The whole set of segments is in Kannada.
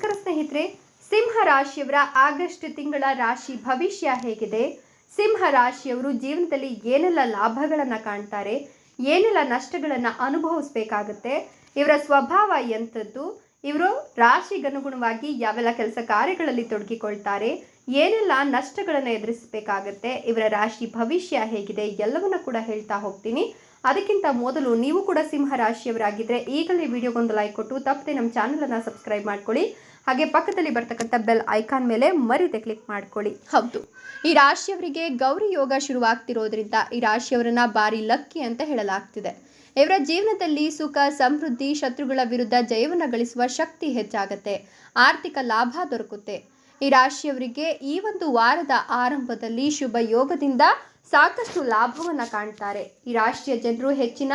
ನಮಸ್ಕಾರ ಸ್ನೇಹಿತರೆ, ಸಿಂಹ ರಾಶಿಯವರ ಆಗಸ್ಟ್ ತಿಂಗಳ ರಾಶಿ ಭವಿಷ್ಯ ಹೇಗಿದೆ? ಸಿಂಹ ರಾಶಿಯವರು ಜೀವನದಲ್ಲಿ ಏನೆಲ್ಲ ಲಾಭಗಳನ್ನು ಕಾಣ್ತಾರೆ, ಏನೆಲ್ಲ ನಷ್ಟಗಳನ್ನು ಅನುಭವಿಸಬೇಕಾಗುತ್ತೆ, ಇವರ ಸ್ವಭಾವ ಎಂಥದ್ದು, ಇವರು ರಾಶಿಗನುಗುಣವಾಗಿ ಯಾವೆಲ್ಲ ಕೆಲಸ ಕಾರ್ಯಗಳಲ್ಲಿ ತೊಡಗಿಕೊಳ್ತಾರೆ, ಏನೆಲ್ಲ ನಷ್ಟಗಳನ್ನು ಎದುರಿಸಬೇಕಾಗುತ್ತೆ, ಇವರ ರಾಶಿ ಭವಿಷ್ಯ ಹೇಗಿದೆ ಎಲ್ಲವನ್ನ ಕೂಡ ಹೇಳ್ತಾ ಹೋಗ್ತೀನಿ. ಅದಕ್ಕಿಂತ ಮೊದಲು ನೀವು ಕೂಡ ಸಿಂಹ ರಾಶಿಯವರಾಗಿದ್ದರೆ ಈಗಲೇ ವಿಡಿಯೋಗೊಂದು ಲೈಕ್ ಕೊಟ್ಟು ತಪ್ಪದೆ ನಮ್ಮ ಚಾನಲನ್ನು ಸಬ್ಸ್ಕ್ರೈಬ್ ಮಾಡ್ಕೊಳ್ಳಿ. ಹಾಗೆ ಪಕ್ಕದಲ್ಲಿ ಬರ್ತಕ್ಕಂಥ ಬೆಲ್ ಐಕಾನ್ ಮೇಲೆ ಮರಿದೆ ಕ್ಲಿಕ್ ಮಾಡ್ಕೊಳ್ಳಿ. ಹೌದು, ಈ ರಾಶಿಯವರಿಗೆ ಗೌರಿ ಯೋಗ ಶುರುವಾಗ್ತಿರೋದ್ರಿಂದ ಈ ರಾಶಿಯವರನ್ನ ಬಾರಿ ಲಕ್ಕಿ ಅಂತ ಹೇಳಲಾಗ್ತಿದೆ. ಇವರ ಜೀವನದಲ್ಲಿ ಸುಖ, ಸಮೃದ್ಧಿ, ಶತ್ರುಗಳ ವಿರುದ್ಧ ಜಯವನ್ನು ಗಳಿಸುವ ಶಕ್ತಿ ಹೆಚ್ಚಾಗುತ್ತೆ, ಆರ್ಥಿಕ ಲಾಭ ದೊರಕುತ್ತೆ. ಈ ರಾಶಿಯವರಿಗೆ ಈ ಒಂದು ವಾರದ ಆರಂಭದಲ್ಲಿ ಶುಭ ಯೋಗದಿಂದ ಸಾಕಷ್ಟು ಲಾಭವನ್ನು ಕಾಣ್ತಾರೆ. ಈ ರಾಶಿಯ ಜನರು ಹೆಚ್ಚಿನ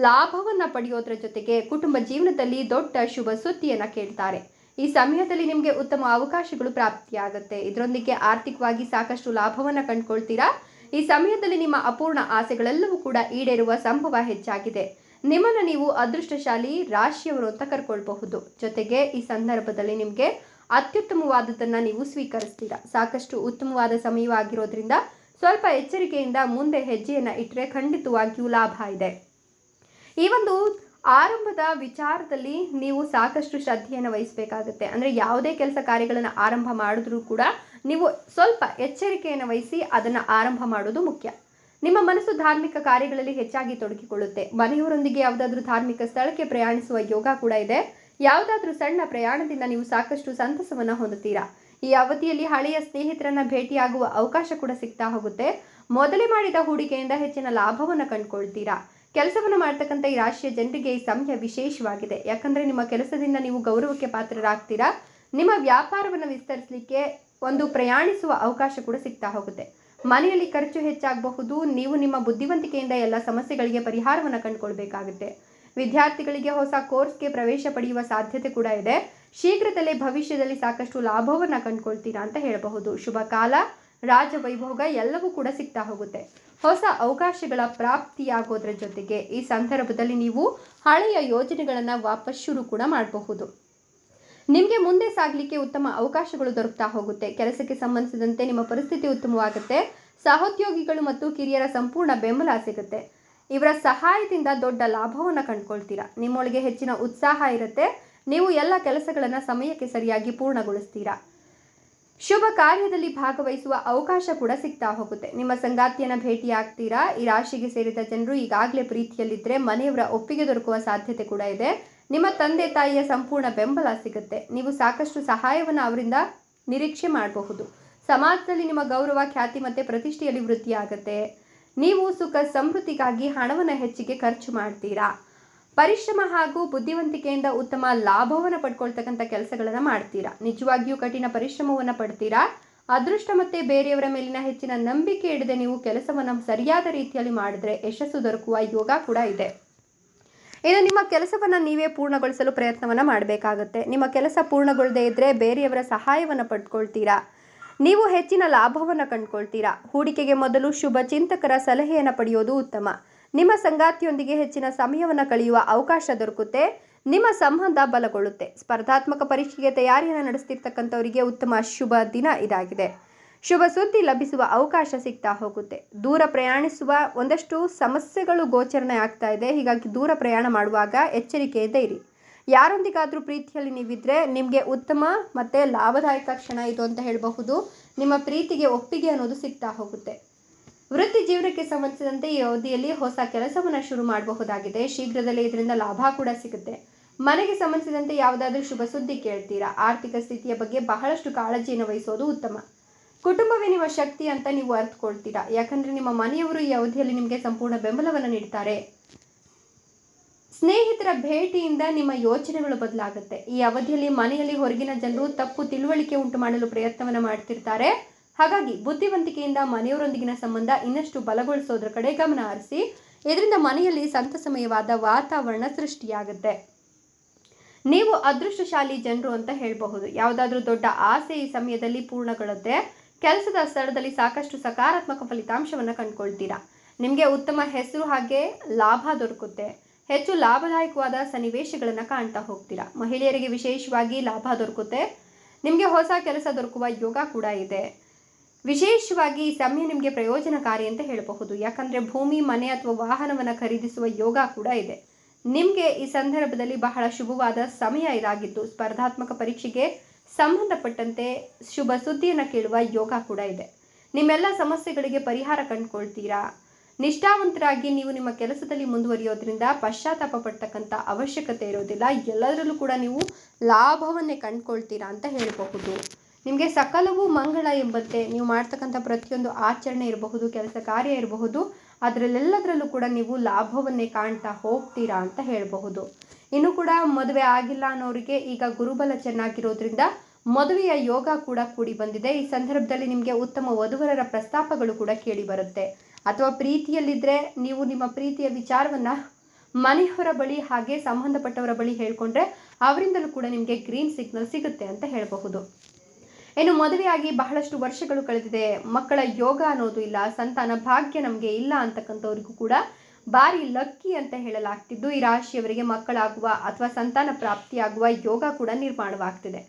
ಲಾಭವನ್ನು ಪಡೆಯೋದ್ರ ಜೊತೆಗೆ ಕುಟುಂಬ ಜೀವನದಲ್ಲಿ ದೊಡ್ಡ ಶುಭ ಸುದ್ದಿಯನ್ನು ಕೇಳ್ತಾರೆ. ಈ ಸಮಯದಲ್ಲಿ ನಿಮಗೆ ಉತ್ತಮ ಅವಕಾಶಗಳು ಪ್ರಾಪ್ತಿಯಾಗುತ್ತೆ. ಇದರೊಂದಿಗೆ ಆರ್ಥಿಕವಾಗಿ ಸಾಕಷ್ಟು ಲಾಭವನ್ನು ಕಂಡುಕೊಳ್ತೀರಾ. ಈ ಸಮಯದಲ್ಲಿ ನಿಮ್ಮ ಅಪೂರ್ಣ ಆಸೆಗಳೆಲ್ಲವೂ ಕೂಡ ಈಡೇರುವ ಸಂಭವ ಹೆಚ್ಚಾಗಿದೆ. ನಿಮ್ಮನ್ನು ನೀವು ಅದೃಷ್ಟಶಾಲಿ ರಾಶಿಯವರು ಅಂತ ಕರ್ಕೊಳ್ಬಹುದು. ಜೊತೆಗೆ ಈ ಸಂದರ್ಭದಲ್ಲಿ ನಿಮಗೆ ಅತ್ಯುತ್ತಮವಾದದ್ದನ್ನು ನೀವು ಸ್ವೀಕರಿಸ್ತೀರಾ. ಸಾಕಷ್ಟು ಉತ್ತಮವಾದ ಸಮಯವಾಗಿರೋದ್ರಿಂದ ಸ್ವಲ್ಪ ಎಚ್ಚರಿಕೆಯಿಂದ ಮುಂದೆ ಹೆಜ್ಜೆಯನ್ನು ಇಟ್ಟರೆ ಖಂಡಿತವಾಗಿಯೂ ಲಾಭ ಇದೆ. ಈ ಒಂದು ಆರಂಭದ ವಿಚಾರದಲ್ಲಿ ನೀವು ಸಾಕಷ್ಟು ಶ್ರದ್ಧೆಯನ್ನು ವಹಿಸಬೇಕಾಗುತ್ತೆ. ಅಂದರೆ ಯಾವುದೇ ಕೆಲಸ ಕಾರ್ಯಗಳನ್ನು ಆರಂಭ ಮಾಡಿದ್ರೂ ಕೂಡ ನೀವು ಸ್ವಲ್ಪ ಎಚ್ಚರಿಕೆಯನ್ನು ವಹಿಸಿ ಅದನ್ನು ಆರಂಭ ಮಾಡೋದು ಮುಖ್ಯ. ನಿಮ್ಮ ಮನಸ್ಸು ಧಾರ್ಮಿಕ ಕಾರ್ಯಗಳಲ್ಲಿ ಹೆಚ್ಚಾಗಿ ತೊಡಗಿಕೊಳ್ಳುತ್ತೆ. ಮನೆಯವರೊಂದಿಗೆ ಯಾವುದಾದ್ರೂ ಧಾರ್ಮಿಕ ಸ್ಥಳಕ್ಕೆ ಪ್ರಯಾಣಿಸುವ ಯೋಗ ಕೂಡ ಇದೆ. ಯಾವುದಾದ್ರೂ ಸಣ್ಣ ಪ್ರಯಾಣದಿಂದ ನೀವು ಸಾಕಷ್ಟು ಸಂತಸವನ್ನು ಹೊಂದುತ್ತೀರಾ. ಈ ಅವಧಿಯಲ್ಲಿ ಹಳೆಯ ಸ್ನೇಹಿತರನ್ನ ಭೇಟಿಯಾಗುವ ಅವಕಾಶ ಕೂಡ ಸಿಗ್ತಾ ಹೋಗುತ್ತೆ. ಮೊದಲೇ ಮಾಡಿದ ಹೂಡಿಕೆಯಿಂದ ಹೆಚ್ಚಿನ ಲಾಭವನ್ನು ಕಂಡುಕೊಳ್ತೀರಾ. ಕೆಲಸವನ್ನು ಮಾಡ್ತಕ್ಕಂಥ ಈ ರಾಶಿಯ ಜನರಿಗೆ ಈ ಸಮಯ ವಿಶೇಷವಾಗಿದೆ. ಯಾಕಂದರೆ ನಿಮ್ಮ ಕೆಲಸದಿಂದ ನೀವು ಗೌರವಕ್ಕೆ ಪಾತ್ರರಾಗ್ತೀರಾ. ನಿಮ್ಮ ವ್ಯಾಪಾರವನ್ನು ವಿಸ್ತರಿಸಲಿಕ್ಕೆ ಒಂದು ಪ್ರಯಾಣಿಸುವ ಅವಕಾಶ ಕೂಡ ಸಿಗ್ತಾ ಹೋಗುತ್ತೆ. ಮನೆಯಲ್ಲಿ ಖರ್ಚು ಹೆಚ್ಚಾಗಬಹುದು. ನೀವು ನಿಮ್ಮ ಬುದ್ಧಿವಂತಿಕೆಯಿಂದ ಎಲ್ಲ ಸಮಸ್ಯೆಗಳಿಗೆ ಪರಿಹಾರವನ್ನು ಕಂಡುಕೊಳ್ಬೇಕಾಗುತ್ತೆ. ವಿದ್ಯಾರ್ಥಿಗಳಿಗೆ ಹೊಸ ಕೋರ್ಸ್ಗೆ ಪ್ರವೇಶ ಪಡೆಯುವ ಸಾಧ್ಯತೆ ಕೂಡ ಇದೆ. ಶೀಘ್ರದಲ್ಲೇ ಭವಿಷ್ಯದಲ್ಲಿ ಸಾಕಷ್ಟು ಲಾಭವನ್ನು ಕಂಡುಕೊಳ್ತೀರಾ ಅಂತ ಹೇಳಬಹುದು. ಶುಭ ಕಾಲ, ರಾಜವೈಭೋಗ ಎಲ್ಲವೂ ಕೂಡ ಸಿಗ್ತಾ ಹೋಗುತ್ತೆ. ಹೊಸ ಅವಕಾಶಗಳ ಪ್ರಾಪ್ತಿಯಾಗೋದ್ರ ಜೊತೆಗೆ ಈ ಸಂದರ್ಭದಲ್ಲಿ ನೀವು ಹಳೆಯ ಯೋಜನೆಗಳನ್ನು ವಾಪಸ್ ಶುರು ಕೂಡ ಮಾಡಬಹುದು. ನಿಮಗೆ ಮುಂದೆ ಸಾಗಲಿಕ್ಕೆ ಉತ್ತಮ ಅವಕಾಶಗಳು ದೊರಕ್ತಾ ಹೋಗುತ್ತೆ. ಕೆಲಸಕ್ಕೆ ಸಂಬಂಧಿಸಿದಂತೆ ನಿಮ್ಮ ಪರಿಸ್ಥಿತಿ ಉತ್ತಮವಾಗುತ್ತೆ. ಸಹೋದ್ಯೋಗಿಗಳು ಮತ್ತು ಕಿರಿಯರ ಸಂಪೂರ್ಣ ಬೆಂಬಲ ಸಿಗುತ್ತೆ. ಇವರ ಸಹಾಯದಿಂದ ದೊಡ್ಡ ಲಾಭವನ್ನು ಕಂಡುಕೊಳ್ತೀರಾ. ನಿಮ್ಮೊಳಗೆ ಹೆಚ್ಚಿನ ಉತ್ಸಾಹ ಇರುತ್ತೆ. ನೀವು ಎಲ್ಲ ಕೆಲಸಗಳನ್ನು ಸಮಯಕ್ಕೆ ಸರಿಯಾಗಿ ಪೂರ್ಣಗೊಳಿಸ್ತೀರಾ. ಶುಭ ಕಾರ್ಯದಲ್ಲಿ ಭಾಗವಹಿಸುವ ಅವಕಾಶ ಕೂಡ ಸಿಗ್ತಾ ಹೋಗುತ್ತೆ. ನಿಮ್ಮ ಸಂಗಾತಿಯನ್ನು ಭೇಟಿಯಾಗ್ತೀರಾ. ಈ ರಾಶಿಗೆ ಸೇರಿದ ಜನರು ಈಗಾಗಲೇ ಪ್ರೀತಿಯಲ್ಲಿದ್ದರೆ ಮನೆಯವರ ಒಪ್ಪಿಗೆ ದೊರಕುವ ಸಾಧ್ಯತೆ ಕೂಡ ಇದೆ. ನಿಮ್ಮ ತಂದೆ ತಾಯಿಯ ಸಂಪೂರ್ಣ ಬೆಂಬಲ ಸಿಗುತ್ತೆ. ನೀವು ಸಾಕಷ್ಟು ಸಹಾಯವನ್ನು ಅವರಿಂದ ನಿರೀಕ್ಷೆ ಮಾಡಬಹುದು. ಸಮಾಜದಲ್ಲಿ ನಿಮ್ಮ ಗೌರವ, ಖ್ಯಾತಿ ಮತ್ತು ಪ್ರತಿಷ್ಠೆಯಲ್ಲಿ ವೃದ್ಧಿಯಾಗುತ್ತೆ. ನೀವು ಸುಖ ಸಮೃದ್ಧಿಗಾಗಿ ಹಣವನ್ನು ಹೆಚ್ಚಿಗೆ ಖರ್ಚು ಮಾಡ್ತೀರಾ. ಪರಿಶ್ರಮ ಹಾಗೂ ಬುದ್ಧಿವಂತಿಕೆಯಿಂದ ಉತ್ತಮ ಲಾಭವನ್ನು ಪಡ್ಕೊಳ್ತಕ್ಕಂಥ ಕೆಲಸಗಳನ್ನು ಮಾಡ್ತೀರಾ. ನಿಜವಾಗಿಯೂ ಕಠಿಣ ಪರಿಶ್ರಮವನ್ನು ಪಡ್ತೀರಾ. ಅದೃಷ್ಟ ಮತ್ತು ಬೇರೆಯವರ ಮೇಲಿನ ಹೆಚ್ಚಿನ ನಂಬಿಕೆ ಇಡದೆ ನೀವು ಕೆಲಸವನ್ನು ಸರಿಯಾದ ರೀತಿಯಲ್ಲಿ ಮಾಡಿದ್ರೆ ಯಶಸ್ಸು ದೊರಕುವ ಯೋಗ ಕೂಡ ಇದೆ. ಇನ್ನು ನಿಮ್ಮ ಕೆಲಸವನ್ನು ನೀವೇ ಪೂರ್ಣಗೊಳಿಸಲು ಪ್ರಯತ್ನವನ್ನು ಮಾಡಬೇಕಾಗುತ್ತೆ. ನಿಮ್ಮ ಕೆಲಸ ಪೂರ್ಣಗೊಳ್ಳದೇ ಇದ್ದರೆ ಬೇರೆಯವರ ಸಹಾಯವನ್ನು ಪಡ್ಕೊಳ್ತೀರಾ. ನೀವು ಹೆಚ್ಚಿನ ಲಾಭವನ್ನು ಕಂಡುಕೊಳ್ತೀರಾ. ಹೂಡಿಕೆಗೆ ಮೊದಲು ಶುಭ ಚಿಂತಕರ ಸಲಹೆಯನ್ನು ಪಡೆಯೋದು ಉತ್ತಮ. ನಿಮ್ಮ ಸಂಗಾತಿಯೊಂದಿಗೆ ಹೆಚ್ಚಿನ ಸಮಯವನ್ನು ಕಳೆಯುವ ಅವಕಾಶ ದೊರಕುತ್ತೆ. ನಿಮ್ಮ ಸಂಬಂಧ ಬಲಗೊಳ್ಳುತ್ತೆ. ಸ್ಪರ್ಧಾತ್ಮಕ ಪರೀಕ್ಷೆಗೆ ತಯಾರಿಯನ್ನು ನಡೆಸ್ತಿರ್ತಕ್ಕಂಥವರಿಗೆ ಉತ್ತಮ ಶುಭ ದಿನ ಇದಾಗಿದೆ. ಶುಭ ಸುದ್ದಿ ಲಭಿಸುವ ಅವಕಾಶ ಸಿಗ್ತಾ ಹೋಗುತ್ತೆ. ದೂರ ಪ್ರಯಾಣಿಸುವ ಒಂದಷ್ಟು ಸಮಸ್ಯೆಗಳು ಗೋಚರಣೆ ಆಗ್ತಾ ಇದೆ. ಹೀಗಾಗಿ ದೂರ ಪ್ರಯಾಣ ಮಾಡುವಾಗ ಎಚ್ಚರಿಕೆಯಿಂದ ಇರಿ. ಯಾರೊಂದಿಗಾದರೂ ಪ್ರೀತಿಯಲ್ಲಿ ನೀವಿದ್ರೆ ನಿಮಗೆ ಉತ್ತಮ ಮತ್ತು ಲಾಭದಾಯಕ ಕ್ಷಣ ಇದು ಅಂತ ಹೇಳಬಹುದು. ನಿಮ್ಮ ಪ್ರೀತಿಗೆ ಒಪ್ಪಿಗೆ ಅನ್ನೋದು ಸಿಗ್ತಾ ಹೋಗುತ್ತೆ. ವೃತ್ತಿ ಜೀವನಕ್ಕೆ ಸಂಬಂಧಿಸಿದಂತೆ ಈ ಅವಧಿಯಲ್ಲಿ ಹೊಸ ಕೆಲಸವನ್ನು ಶುರು ಮಾಡಬಹುದಾಗಿದೆ. ಶೀಘ್ರದಲ್ಲೇ ಇದರಿಂದ ಲಾಭ ಕೂಡ ಸಿಗುತ್ತೆ. ಮನೆಗೆ ಸಂಬಂಧಿಸಿದಂತೆ ಯಾವುದಾದ್ರೂ ಶುಭ ಸುದ್ದಿ ಕೇಳ್ತೀರಾ. ಆರ್ಥಿಕ ಸ್ಥಿತಿಯ ಬಗ್ಗೆ ಬಹಳಷ್ಟು ಕಾಳಜಿಯನ್ನು ವಹಿಸೋದು ಉತ್ತಮ. ಕುಟುಂಬವೇ ನಿಮ್ಮ ಶಕ್ತಿ ಅಂತ ನೀವು ಅರ್ಥಕೊಳ್ತೀರಾ. ಯಾಕಂದರೆ ನಿಮ್ಮ ಮನೆಯವರು ಈ ಅವಧಿಯಲ್ಲಿ ನಿಮಗೆ ಸಂಪೂರ್ಣ ಬೆಂಬಲವನ್ನು ನೀಡ್ತಾರೆ. ಸ್ನೇಹಿತರ ಭೇಟಿಯಿಂದ ನಿಮ್ಮ ಯೋಚನೆಗಳು ಬದಲಾಗುತ್ತೆ. ಈ ಅವಧಿಯಲ್ಲಿ ಮನೆಯಲ್ಲಿ ಹೊರಗಿನ ಜನರು ತಪ್ಪು ತಿಳುವಳಿಕೆ ಉಂಟು ಮಾಡಲು ಪ್ರಯತ್ನವನ್ನು ಮಾಡ್ತಿರ್ತಾರೆ. ಹಾಗಾಗಿ ಬುದ್ಧಿವಂತಿಕೆಯಿಂದ ಮನೆಯವರೊಂದಿಗಿನ ಸಂಬಂಧ ಇನ್ನಷ್ಟು ಬಲಗೊಳಿಸೋದ್ರ ಕಡೆ ಗಮನ ಹರಿಸಿ. ಇದರಿಂದ ಮನೆಯಲ್ಲಿ ಸಂತಸಮಯವಾದ ವಾತಾವರಣ ಸೃಷ್ಟಿಯಾಗುತ್ತೆ. ನೀವು ಅದೃಷ್ಟಶಾಲಿ ಜನರು ಅಂತ ಹೇಳಬಹುದು. ಯಾವುದಾದ್ರೂ ದೊಡ್ಡ ಆಸೆ ಈ ಸಮಯದಲ್ಲಿ ಪೂರ್ಣಗೊಳ್ಳುತ್ತೆ. ಕೆಲಸದ ಸ್ಥಳದಲ್ಲಿ ಸಾಕಷ್ಟು ಸಕಾರಾತ್ಮಕ ಫಲಿತಾಂಶವನ್ನು ಕಂಡುಕೊಳ್ತೀರಾ. ನಿಮಗೆ ಉತ್ತಮ ಹೆಸರು ಹಾಗೆ ಲಾಭ ದೊರಕುತ್ತೆ. ಹೆಚ್ಚು ಲಾಭದಾಯಕವಾದ ಸನ್ನಿವೇಶಗಳನ್ನು ಕಾಣ್ತಾ ಹೋಗ್ತೀರಾ. ಮಹಿಳೆಯರಿಗೆ ವಿಶೇಷವಾಗಿ ಲಾಭ ದೊರಕುತ್ತೆ. ನಿಮಗೆ ಹೊಸ ಕೆಲಸ ದೊರಕುವ ಯೋಗ ಕೂಡ ಇದೆ. ವಿಶೇಷವಾಗಿ ಈ ಸಮಯ ನಿಮಗೆ ಪ್ರಯೋಜನಕಾರಿ ಅಂತ ಹೇಳಬಹುದು. ಯಾಕಂದರೆ ಭೂಮಿ, ಮನೆ ಅಥವಾ ವಾಹನವನ್ನು ಖರೀದಿಸುವ ಯೋಗ ಕೂಡ ಇದೆ. ನಿಮಗೆ ಈ ಸಂದರ್ಭದಲ್ಲಿ ಬಹಳ ಶುಭವಾದ ಸಮಯ ಇದಾಗಿದ್ದು, ಸ್ಪರ್ಧಾತ್ಮಕ ಪರೀಕ್ಷೆಗೆ ಸಂಬಂಧಪಟ್ಟಂತೆ ಶುಭ ಸುದ್ದಿಯನ್ನು ಕೇಳುವ ಯೋಗ ಕೂಡ ಇದೆ. ನಿಮ್ಮೆಲ್ಲ ಸಮಸ್ಯೆಗಳಿಗೆ ಪರಿಹಾರ ಕಂಡುಕೊಳ್ತೀರಾ. ನಿಷ್ಠಾವಂತರಾಗಿ ನೀವು ನಿಮ್ಮ ಕೆಲಸದಲ್ಲಿ ಮುಂದುವರಿಯೋದ್ರಿಂದ ಪಶ್ಚಾತ್ತಾಪ ಪಡ್ತಕ್ಕಂಥ ಅವಶ್ಯಕತೆ ಇರೋದಿಲ್ಲ. ಎಲ್ಲದರಲ್ಲೂ ಕೂಡ ನೀವು ಲಾಭವನ್ನೇ ಕಂಡುಕೊಳ್ತೀರಾ ಅಂತ ಹೇಳಬಹುದು. ನಿಮಗೆ ಸಕಲವೂ ಮಂಗಳ ಎಂಬಂತೆ ನೀವು ಮಾಡ್ತಕ್ಕಂಥ ಪ್ರತಿಯೊಂದು ಆಚರಣೆ ಇರಬಹುದು, ಕೆಲಸ ಕಾರ್ಯ ಇರಬಹುದು, ಅದರಲ್ಲೆಲ್ಲದರಲ್ಲೂ ಕೂಡ ನೀವು ಲಾಭವನ್ನೇ ಕಾಣ್ತಾ ಹೋಗ್ತೀರಾ ಅಂತ ಹೇಳಬಹುದು. ಇನ್ನು ಕೂಡ ಮದುವೆ ಆಗಿಲ್ಲ ಅನ್ನೋರಿಗೆ ಈಗ ಗುರುಬಲ ಚೆನ್ನಾಗಿರೋದ್ರಿಂದ ಮದುವೆಯ ಯೋಗ ಕೂಡ ಕೂಡಿ ಬಂದಿದೆ. ಈ ಸಂದರ್ಭದಲ್ಲಿ ನಿಮಗೆ ಉತ್ತಮ ವಧುವರರ ಪ್ರಸ್ತಾಪಗಳು ಕೂಡ ಕೇಳಿ ಬರುತ್ತೆ. ಅಥವಾ ಪ್ರೀತಿಯಲ್ಲಿದ್ದರೆ ನೀವು ನಿಮ್ಮ ಪ್ರೀತಿಯ ವಿಚಾರವನ್ನು ಮನೆಯವರ ಬಳಿ ಹಾಗೆ ಸಂಬಂಧಪಟ್ಟವರ ಬಳಿ ಹೇಳ್ಕೊಂಡ್ರೆ ಅವರಿಂದಲೂ ಕೂಡ ನಿಮಗೆ ಗ್ರೀನ್ ಸಿಗ್ನಲ್ ಸಿಗುತ್ತೆ ಅಂತ ಹೇಳಬಹುದು. ಇನ್ನು ಮದುವೆಯಾಗಿ ಬಹಳಷ್ಟು ವರ್ಷಗಳು ಕಳೆದಿದೆ, ಮಕ್ಕಳ ಯೋಗ ಅನ್ನೋದು ಇಲ್ಲ, ಸಂತಾನ ಭಾಗ್ಯ ನಮಗೆ ಇಲ್ಲ ಅಂತಕ್ಕಂಥವ್ರಿಗೂ ಕೂಡ ಭಾರಿ ಲಕ್ಕಿ ಅಂತ ಹೇಳಲಾಗ್ತಿದ್ದು, ಈ ರಾಶಿಯವರಿಗೆ ಮಕ್ಕಳಾಗುವ ಅಥವಾ ಸಂತಾನ ಪ್ರಾಪ್ತಿಯಾಗುವ ಯೋಗ ಕೂಡ ನಿರ್ಮಾಣವಾಗ್ತಿದೆ.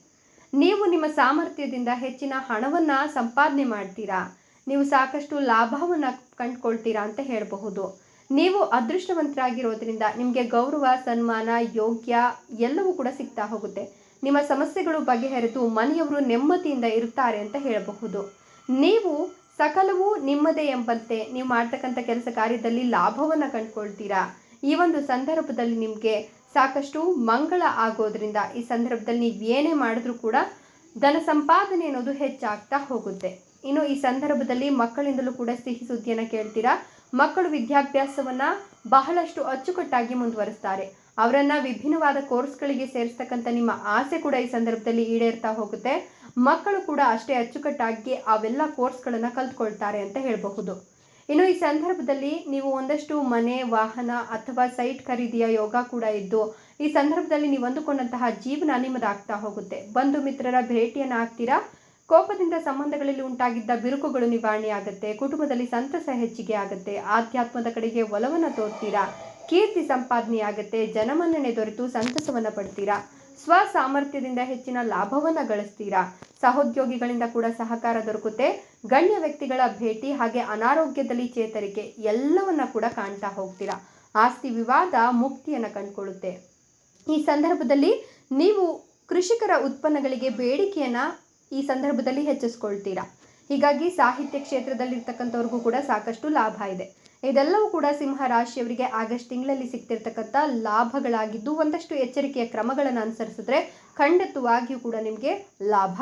ನೀವು ನಿಮ್ಮ ಸಾಮರ್ಥ್ಯದಿಂದ ಹೆಚ್ಚಿನ ಹಣವನ್ನು ಸಂಪಾದನೆ ಮಾಡ್ತೀರಾ. ನೀವು ಸಾಕಷ್ಟು ಲಾಭವನ್ನು ಕಂಡುಕೊಳ್ತೀರಾ ಅಂತ ಹೇಳಬಹುದು. ನೀವು ಅದೃಷ್ಟವಂತರಾಗಿರೋದ್ರಿಂದ ನಿಮಗೆ ಗೌರವ, ಸನ್ಮಾನ, ಯೋಗ್ಯ ಎಲ್ಲವೂ ಕೂಡ ಸಿಗ್ತಾ ಹೋಗುತ್ತೆ. ನಿಮ್ಮ ಸಮಸ್ಯೆಗಳು ಬಗೆಹರಿದು ಮನೆಯವರು ನೆಮ್ಮದಿಯಿಂದ ಇರುತ್ತಾರೆ ಅಂತ ಹೇಳಬಹುದು. ನೀವು ಸಕಲವೂ ನಿಮ್ಮದೇ ಎಂಬಂತೆ ನೀವು ಮಾಡ್ತಕ್ಕಂಥ ಕೆಲಸ ಕಾರ್ಯದಲ್ಲಿ ಲಾಭವನ್ನು ಕಂಡುಕೊಳ್ತೀರಾ. ಈ ಒಂದು ಸಂದರ್ಭದಲ್ಲಿ ನಿಮಗೆ ಸಾಕಷ್ಟು ಮಂಗಳ ಆಗೋದ್ರಿಂದ ಈ ಸಂದರ್ಭದಲ್ಲಿ ನೀವು ಏನೇ ಮಾಡಿದ್ರೂ ಕೂಡ ಧನ ಸಂಪಾದನೆ ಅನ್ನೋದು ಹೆಚ್ಚಾಗ್ತಾ ಹೋಗುತ್ತೆ. ಇನ್ನು ಈ ಸಂದರ್ಭದಲ್ಲಿ ಮಕ್ಕಳಿಂದಲೂ ಕೂಡ ಸಿಹಿ ಸುದ್ದಿಯನ್ನು ಕೇಳ್ತೀರಾ. ಮಕ್ಕಳು ವಿದ್ಯಾಭ್ಯಾಸವನ್ನು ಬಹಳಷ್ಟು ಅಚ್ಚುಕಟ್ಟಾಗಿ ಮುಂದುವರಿಸ್ತಾರೆ. ಅವರನ್ನು ವಿಭಿನ್ನವಾದ ಕೋರ್ಸ್ಗಳಿಗೆ ಸೇರಿಸ್ತಕ್ಕಂಥ ನಿಮ್ಮ ಆಸೆ ಕೂಡ ಈ ಸಂದರ್ಭದಲ್ಲಿ ಈಡೇರ್ತಾ ಹೋಗುತ್ತೆ. ಮಕ್ಕಳು ಕೂಡ ಅಷ್ಟೇ ಅಚ್ಚುಕಟ್ಟಾಗಿ ಅವೆಲ್ಲ ಕೋರ್ಸ್ಗಳನ್ನು ಕಲ್ತ್ಕೊಳ್ತಾರೆ ಅಂತ ಹೇಳಬಹುದು. ಇನ್ನು ಈ ಸಂದರ್ಭದಲ್ಲಿ ನೀವು ಒಂದಷ್ಟು ಮನೆ, ವಾಹನ ಅಥವಾ ಸೈಟ್ ಖರೀದಿಯ ಯೋಗ ಕೂಡ ಇದ್ದು, ಈ ಸಂದರ್ಭದಲ್ಲಿ ನೀವು ಅಂದುಕೊಂಡಂತಹ ಜೀವನ ನಿಮ್ಮದಾಗ್ತಾ ಹೋಗುತ್ತೆ. ಬಂಧು ಮಿತ್ರರ ಭೇಟಿಯನ್ನು ಆಗ್ತೀರಾ. ಕೋಪದಿಂದ ಸಂಬಂಧಗಳಲ್ಲಿ ಉಂಟಾಗಿದ್ದ ಬಿರುಕುಗಳು ನಿವಾರಣೆ ಆಗುತ್ತೆ. ಕುಟುಂಬದಲ್ಲಿ ಸಂತಸ ಹೆಚ್ಚಿಗೆ ಆಗುತ್ತೆ. ಆಧ್ಯಾತ್ಮದ ಕಡೆಗೆ ಒಲವನ್ನು ತೋರ್ತೀರಾ. ಕೀರ್ತಿ ಸಂಪಾದನೆ ಆಗುತ್ತೆ. ಜನಮನ್ನಣೆ ದೊರೆತು ಸಂತಸವನ್ನು ಪಡ್ತೀರಾ. ಸ್ವ ಸಾಮರ್ಥ್ಯದಿಂದ ಹೆಚ್ಚಿನ ಲಾಭವನ್ನು ಗಳಿಸ್ತೀರಾ. ಸಹೋದ್ಯೋಗಿಗಳಿಂದ ಕೂಡ ಸಹಕಾರ ದೊರಕುತ್ತೆ. ಗಣ್ಯ ವ್ಯಕ್ತಿಗಳ ಭೇಟಿ ಹಾಗೆ ಅನಾರೋಗ್ಯದಲ್ಲಿ ಚೇತರಿಕೆ ಎಲ್ಲವನ್ನ ಕೂಡ ಕಾಣ್ತಾ ಹೋಗ್ತೀರಾ. ಆಸ್ತಿ ವಿವಾದ ಮುಕ್ತಿಯನ್ನು ಕಂಡುಕೊಳ್ಳುತ್ತೆ. ಈ ಸಂದರ್ಭದಲ್ಲಿ ನೀವು ಕೃಷಿಕರ ಉತ್ಪನ್ನಗಳಿಗೆ ಬೇಡಿಕೆಯನ್ನು ಈ ಸಂದರ್ಭದಲ್ಲಿ ಹೆಚ್ಚಿಸ್ಕೊಳ್ತೀರಾ. ಹೀಗಾಗಿ ಸಾಹಿತ್ಯ ಕ್ಷೇತ್ರದಲ್ಲಿರ್ತಕ್ಕಂಥವ್ರಿಗೂ ಕೂಡ ಸಾಕಷ್ಟು ಲಾಭ ಇದೆ. ಇದೆಲ್ಲವೂ ಕೂಡ ಸಿಂಹ ರಾಶಿಯವರಿಗೆ ಆಗಸ್ಟ್ ತಿಂಗಳಲ್ಲಿ ಸಿಗ್ತಿರ್ತಕ್ಕಂಥ ಲಾಭಗಳಾಗಿದ್ದು, ಒಂದಷ್ಟು ಎಚ್ಚರಿಕೆಯ ಕ್ರಮಗಳನ್ನು ಅನುಸರಿಸಿದ್ರೆ ಖಂಡಿತವಾಗಿಯೂ ಕೂಡ ನಿಮಗೆ ಲಾಭ